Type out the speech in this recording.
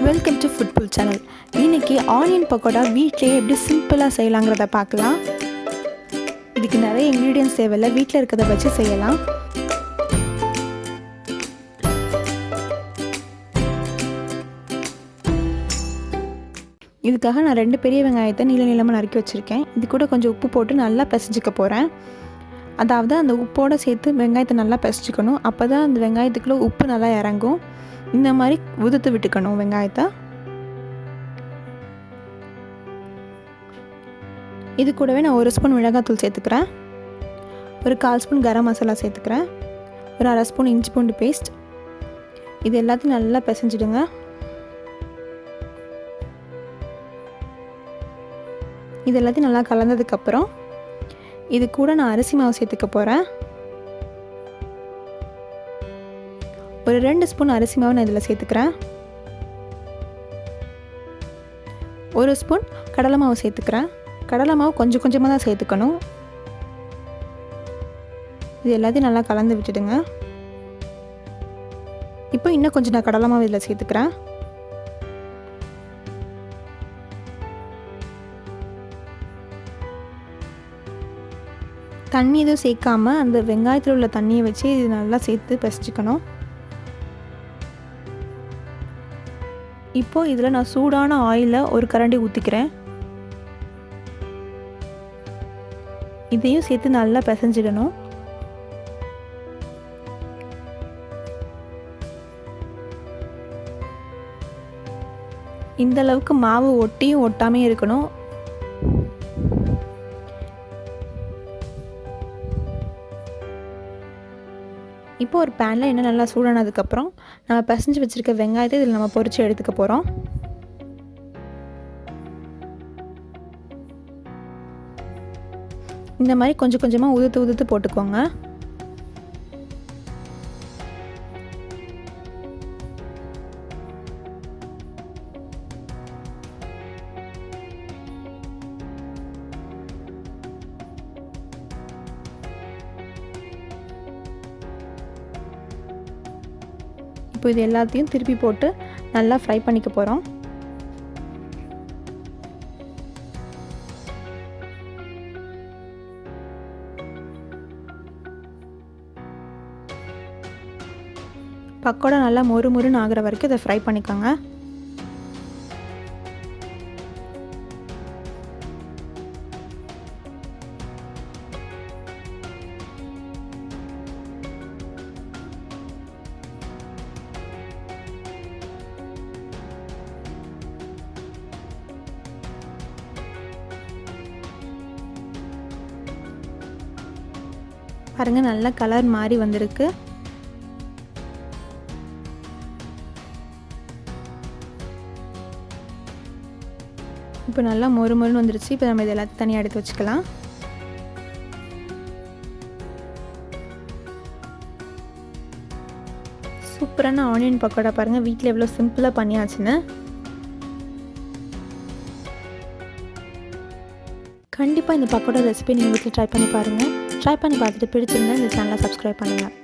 Welcome to foodful channel. இன்றைக்கி onion pakoda வீட்டிலே எப்படி சிம்பிளாக செய்யலாங்கிறத பார்க்கலாம். இதுக்கு நிறைய இன்க்ரீடியன்ட்ஸ் தேவையில்லை, வீட்டில் இருக்கிறத வச்சு செய்யலாம். இதுக்காக நான் 2 பெரிய வெங்காயத்தை நீளமாக நறுக்கி வச்சுருக்கேன். இது கூட கொஞ்சம் உப்பு போட்டு நல்லா பிசைஞ்சிக்க போகிறேன். அதாவது அந்த உப்போடு சேர்த்து வெங்காயத்தை நல்லா பிசைச்சிக்கணும். அப்போ தான் அந்த வெங்காயத்துக்குள்ளே உப்பு நல்லா இறங்கும். இந்த மாதிரி உதுத்து விட்டுக்கணும் வெங்காயத்தை. இது கூடவே நான் 1 ஸ்பூன் மிளகாத்தூள் சேர்த்துக்கிறேன், ஒரு 1/4 ஸ்பூன் கரம் மசாலா சேர்த்துக்கிறேன், ஒரு 1/2 ஸ்பூன் இஞ்சி பூண்டு பேஸ்ட். இது எல்லாத்தையும் நல்லா பிசைஞ்சிடுங்க. இது எல்லாத்தையும் நல்லா கலந்ததுக்கப்புறம் இது கூட நான் அரிசி மாவு சேர்த்துக்க போகிறேன். ஒரு 2 ஸ்பூன் அரிசி மாவு நான் இதில் சேர்த்துக்கிறேன். 1 ஸ்பூன் கடலை மாவு சேர்த்துக்கிறேன். கடலை மாவு கொஞ்சம் கொஞ்சமாக தான் சேர்த்துக்கணும். இது எல்லாத்தையும் நல்லா கலந்து விட்டுடுங்க. இப்போ இன்னும் கொஞ்சம் நான் கடலை மாவு இதில் சேர்த்துக்கிறேன். தண்ணி எதுவும் சேர்க்காம அந்த வெங்காயத்தில் உள்ள தண்ணியை வச்சு இது நல்லா சேர்த்து பிசைச்சிக்கணும். இப்போது இதில் நான் சூடான ஆயிலை ஒரு கரண்டி ஊற்றிக்கிறேன். இதையும் சேர்த்து நல்லா பிசைஞ்சிடணும். இந்த அளவுக்கு மாவு ஒட்டியும் ஒட்டாமே இருக்கணும். இப்போ ஒரு பேனில் எண்ணெய் நல்லா சூடானதுக்கப்புறம் நம்ம பிசைஞ்சு வச்சுருக்க வெங்காயத்தை இதில் நம்ம பொரித்து எடுத்துக்க போகிறோம். இந்த மாதிரி கொஞ்சம் கொஞ்சமாக உதுத்து போட்டுக்கோங்க. இப்போ இது எல்லாத்தையும் திருப்பி போட்டு நல்லா ஃப்ரை பண்ணிக்க போகிறோம். பக்கோடா நல்லா மொறுன்னு ஆகிற வரைக்கும் இதை ஃப்ரை பண்ணிக்கோங்க. பாருங்கள், நல்ல கலர் மாறி வந்திருக்கு. இப்போ நல்லா மொறுன்னு வந்துருச்சு. இப்போ நம்ம இது எல்லாத்தையும் தனியாக எடுத்து வச்சுக்கலாம். சூப்பரான ஆனியன் பக்கோடா பாருங்கள், வீட்டில் எவ்வளோ சிம்பிளாக பண்ணியாச்சுன்னு. கண்டிப்பாக இந்த பக்கோடா ரெசிபி நீங்கள் வீட்டில் ட்ரை பண்ணி பாருங்கள். ட்ரை பண்ணி பார்த்துட்டு பிடிச்சிருந்தா இந்த சேனலை சப்ஸ்கிரைப் பண்ணுங்கள்.